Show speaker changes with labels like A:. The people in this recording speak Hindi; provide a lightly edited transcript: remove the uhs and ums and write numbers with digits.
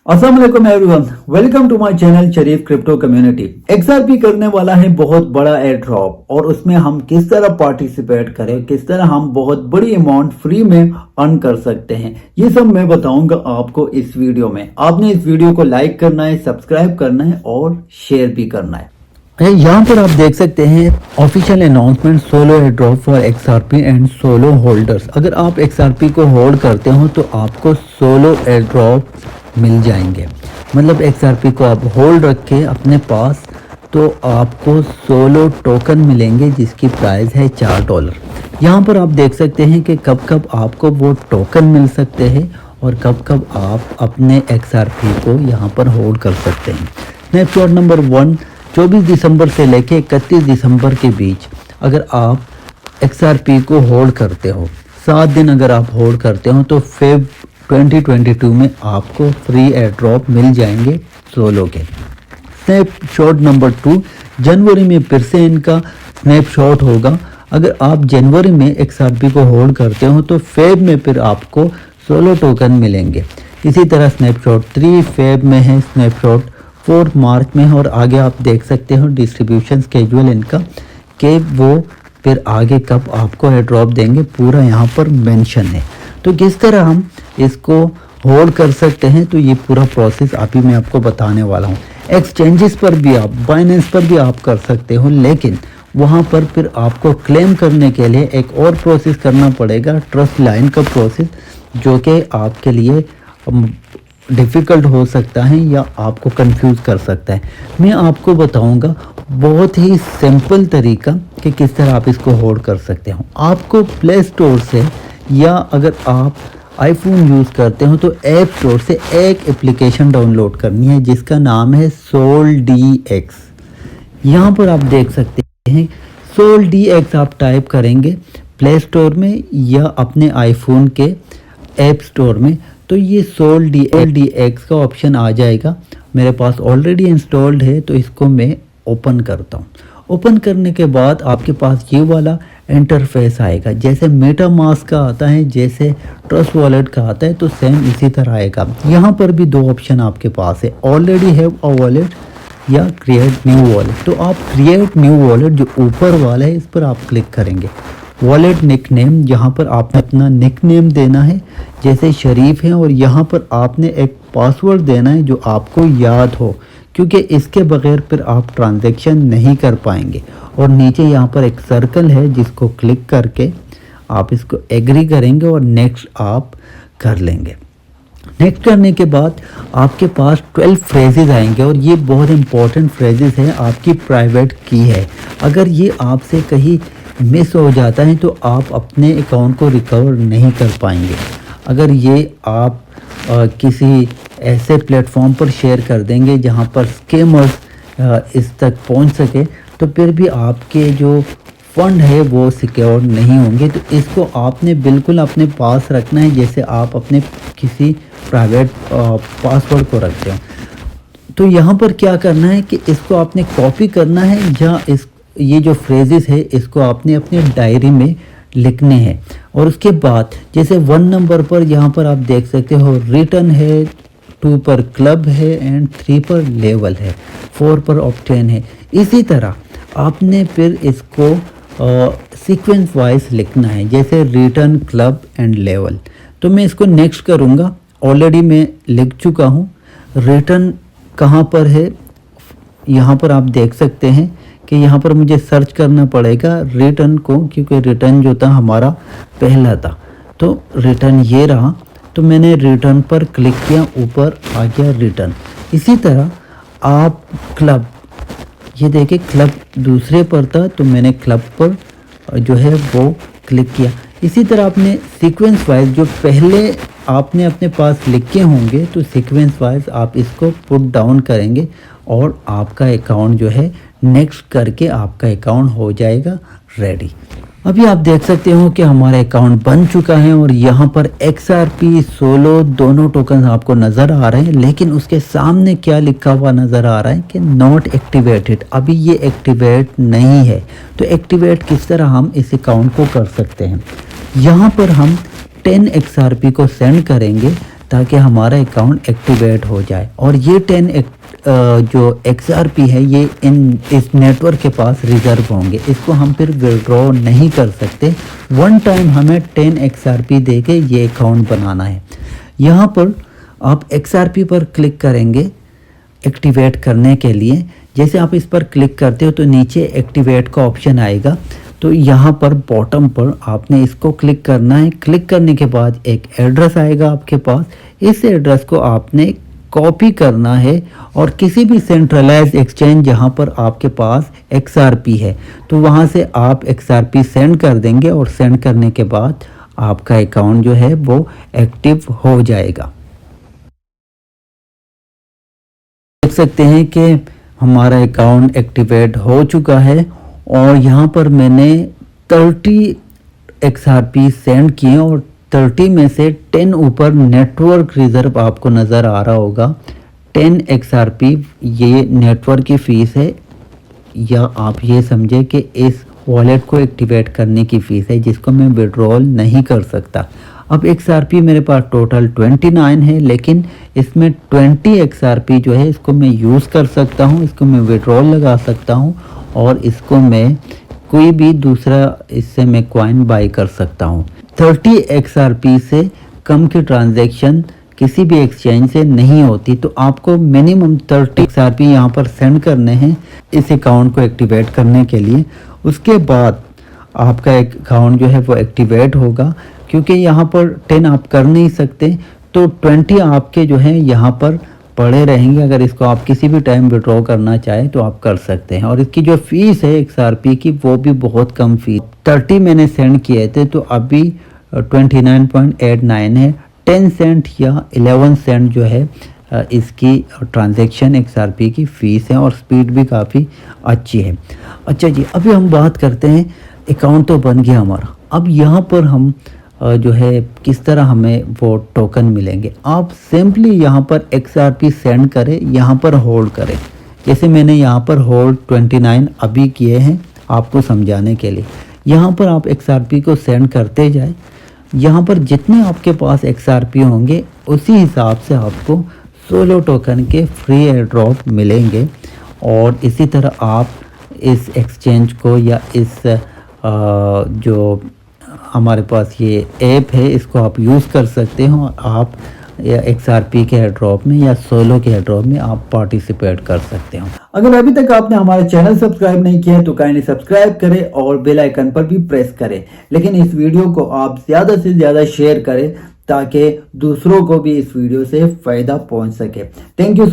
A: अस्सलाम वालेकुम everyone, welcome to my channel Sharif crypto community. XRP करने वाला है बहुत बड़ा एयर ड्रॉप और उसमें हम किस तरह पार्टिसिपेट करें, किस तरह हम बहुत बड़ी अमाउंट फ्री में अर्न कर सकते हैं, ये सब मैं बताऊंगा आपको इस वीडियो में। आपने इस वीडियो को लाइक करना है, सब्सक्राइब करना है और शेयर भी करना है। यहाँ पर आप देख सकते हैं official announcement solo air drop for XRP and solo holders. अगर आप एक्सआरपी को होल्ड करते हो तो आपको सोलो एयर ड्रॉप मिल जाएंगे। मतलब एक्सआरपी को आप होल्ड रखें अपने पास तो आपको सोलो टोकन मिलेंगे जिसकी प्राइस है $4। यहाँ पर आप देख सकते हैं कि कब कब आपको वो टोकन मिल सकते हैं और कब कब आप अपने एक्सआरपी को यहाँ पर होल्ड कर सकते हैं। स्नैपशॉट नंबर 1 24 दिसंबर से लेके 31 दिसंबर के बीच अगर आप एक्सआरपी को होल्ड करते हो, 7 दिन अगर आप होल्ड करते हो तो फेब 2022 में आपको फ्री एयर ड्रॉप मिल जाएंगे सोलो के। स्नैपशॉट नंबर 2 जनवरी में फिर से इनका स्नैपशॉट होगा। अगर आप जनवरी में एक्सआरपी को होल्ड करते हो तो फेब में फिर आपको सोलो टोकन मिलेंगे। इसी तरह स्नैपशॉट 3 फेब में है, स्नैपशॉट 4 मार्च में है और आगे आप देख सकते हो डिस्ट्रीब्यूशन स्केड्यूल इनका कि वो फिर आगे कब आपको एयर ड्रॉप देंगे, पूरा यहाँ पर मेंशन है। तो किस तरह हम इसको होल्ड कर सकते हैं तो ये पूरा प्रोसेस अभी मैं आपको बताने वाला हूँ। एक्सचेंजेस पर भी आप, बाइनेंस पर भी आप कर सकते हो, लेकिन वहाँ पर फिर आपको क्लेम करने के लिए एक और प्रोसेस करना पड़ेगा, ट्रस्ट लाइन का प्रोसेस, जो कि आपके लिए डिफ़िकल्ट हो सकता है या आपको कंफ्यूज कर सकता है। मैं आपको बताऊंगा बहुत ही सिंपल तरीका कि किस तरह आप इसको होल्ड कर सकते हो। आपको प्ले स्टोर से या अगर आप आईफोन यूज़ करते हो तो ऐप स्टोर से एक एप्लीकेशन डाउनलोड करनी है जिसका नाम है SolDX। यहाँ पर आप देख सकते हैं SolDX आप टाइप करेंगे प्ले स्टोर में या अपने आईफोन के ऐप स्टोर में तो ये SolDX का ऑप्शन आ जाएगा। मेरे पास ऑलरेडी इंस्टॉल्ड है तो इसको मैं ओपन करता हूँ। ओपन करने के बाद आपके पास ये वाला इंटरफेस आएगा, जैसे मेटामास्क का आता है, जैसे ट्रस्ट वॉलेट का आता है, तो सेम इसी तरह आएगा। यहाँ पर भी 2 ऑप्शन आपके पास है, ऑलरेडी हैव अ वॉलेट या क्रिएट न्यू वॉलेट। तो आप क्रिएट न्यू वॉलेट जो ऊपर वाला है इस पर आप क्लिक करेंगे। वॉलेट निक नेम, यहाँ पर आपने अपना निक नेम देना है जैसे शरीफ है और यहाँ पर आपने एक पासवर्ड देना है जो आपको याद हो, क्योंकि इसके बगैर फिर आप ट्रांजैक्शन नहीं कर पाएंगे। और नीचे यहाँ पर एक सर्कल है जिसको क्लिक करके आप इसको एग्री करेंगे और नेक्स्ट आप कर लेंगे। नेक्स्ट करने के बाद आपके पास 12 फ्रेजेस आएंगे और ये बहुत इंपॉर्टेंट फ्रेजेस हैं, आपकी प्राइवेट की है। अगर ये आपसे कहीं मिस हो जाता है तो आप अपने अकाउंट को रिकवर नहीं कर पाएंगे। अगर ये आप किसी ऐसे प्लेटफॉर्म पर शेयर कर देंगे जहां पर स्कैमर्स इस तक पहुंच सके तो फिर भी आपके जो फंड है वो सिक्योर नहीं होंगे। तो इसको आपने बिल्कुल अपने पास रखना है जैसे आप अपने किसी प्राइवेट पासवर्ड को रखते हो। तो यहाँ पर क्या करना है कि इसको आपने कॉपी करना है या ये जो फ्रेजेस है इसको आपने अपने डायरी में लिखने हैं। और उसके बाद जैसे 1 नंबर पर यहाँ पर आप देख सकते हो रिटर्न है, 2 पर क्लब है एंड 3 पर लेवल है, 4 पर ऑप्टेन है। इसी तरह आपने फिर इसको सीक्वेंस वाइज लिखना है, जैसे रिटर्न, क्लब एंड लेवल। तो मैं इसको नेक्स्ट करूँगा, ऑलरेडी मैं लिख चुका हूँ। रिटर्न कहाँ पर है, यहाँ पर आप देख सकते हैं कि यहाँ पर मुझे सर्च करना पड़ेगा रिटर्न को, क्योंकि रिटर्न जो था हमारा पहला था। तो रिटर्न ये रहा, तो मैंने रिटर्न पर क्लिक किया, ऊपर आ गया रिटर्न। इसी तरह आप क्लब, ये देखिए क्लब दूसरे पर था तो मैंने क्लब पर जो है वो क्लिक किया। इसी तरह आपने सीक्वेंस वाइज जो पहले आपने अपने पास लिखे होंगे तो सीक्वेंस वाइज आप इसको पुट डाउन करेंगे और आपका अकाउंट जो है नेक्स्ट करके आपका अकाउंट हो जाएगा रेडी। अभी आप देख सकते हो कि हमारा अकाउंट बन चुका है और यहाँ पर XRP सोलो दोनों टोकन आपको नज़र आ रहे हैं, लेकिन उसके सामने क्या लिखा हुआ नज़र आ रहा है कि नॉट एक्टिवेटेड, अभी ये एक्टिवेट नहीं है। तो एक्टिवेट किस तरह हम इस अकाउंट को कर सकते हैं, यहाँ पर हम 10 XRP को सेंड करेंगे ताकि हमारा अकाउंट एक्टिवेट हो जाए। और ये 10 जो XRP है ये इस नेटवर्क के पास रिजर्व होंगे, इसको हम फिर विड्रॉ नहीं कर सकते। वन टाइम हमें 10 XRP दे के ये अकाउंट बनाना है। यहाँ पर आप XRP पर क्लिक करेंगे एक्टिवेट करने के लिए। जैसे आप इस पर क्लिक करते हो तो नीचे एक्टिवेट का ऑप्शन आएगा, तो यहाँ पर बॉटम पर आपने इसको क्लिक करना है। क्लिक करने के बाद एक एड्रेस आएगा आपके पास, इस एड्रेस को आपने कॉपी करना है और किसी भी सेंट्रलाइज्ड एक्सचेंज जहाँ पर आपके पास XRP है तो वहाँ से आप XRP सेंड कर देंगे और सेंड करने के बाद आपका अकाउंट जो है वो एक्टिव हो जाएगा। देख सकते हैं कि हमारा अकाउंट एक्टिवेट हो चुका है और यहाँ पर मैंने 30 XRP सेंड किए और 30 में से 10 ऊपर नेटवर्क रिजर्व आपको नज़र आ रहा होगा। 10 XRP ये नेटवर्क की फ़ीस है, या आप ये समझे कि इस वॉलेट को एक्टिवेट करने की फ़ीस है जिसको मैं विड्रॉल नहीं कर सकता। अब XRP मेरे पास टोटल 29 है, लेकिन इसमें 20 XRP जो है इसको मैं यूज़ कर सकता हूँ, इसको मैं विड्रॉल लगा सकता हूँ और इसको मैं कोई भी दूसरा इससे मैं कॉइन बाई कर सकता हूँ। 30 XRP से कम की ट्रांजैक्शन किसी भी एक्सचेंज से नहीं होती, तो आपको मिनिमम 30 XRP यहाँ पर सेंड करने हैं इस अकाउंट को एक्टिवेट करने के लिए। उसके बाद आपका अकाउंट जो है वो एक्टिवेट होगा, क्योंकि यहाँ पर 10 आप कर नहीं सकते तो 20 आपके जो है यहाँ पर पड़े रहेंगे। अगर इसको आप किसी भी टाइम विड्रॉ करना चाहें तो आप कर सकते हैं। और इसकी जो फीस है XRP की वो भी बहुत कम फीस, 30 मैंने सेंड किए थे तो अभी 29.89 है। 10 सेंट या 11 सेंट जो है इसकी ट्रांजैक्शन XRP की फ़ीस है और स्पीड भी काफ़ी अच्छी है। अच्छा जी, अभी हम बात करते हैं, अकाउंट तो बन गया हमारा, अब यहाँ पर हम जो है किस तरह हमें वो टोकन मिलेंगे। आप सिंपली यहाँ पर XRP सेंड करें, यहाँ पर होल्ड करें। जैसे मैंने यहाँ पर होल्ड 29 अभी किए हैं आपको समझाने के लिए। यहाँ पर आप XRP को सेंड करते जाए, यहाँ पर जितने आपके पास XRP होंगे उसी हिसाब से आपको 16 टोकन के फ्री एयर ड्रॉप मिलेंगे। और इसी तरह आप इस एक्सचेंज को या इस जो हमारे पास ये ऐप है इसको आप यूज़ कर सकते हो। आप या XRP के एयर ड्रॉप में या सोलो के एयर ड्रॉप में आप पार्टिसिपेट कर सकते हो। अगर अभी तक आपने हमारा चैनल सब्सक्राइब नहीं किया है तो काइंडली सब्सक्राइब करें और बेल आइकन पर भी प्रेस करें। लेकिन इस वीडियो को आप ज़्यादा से ज़्यादा शेयर करें ताकि दूसरों को भी इस वीडियो से फ़ायदा पहुंच सके। Thank you.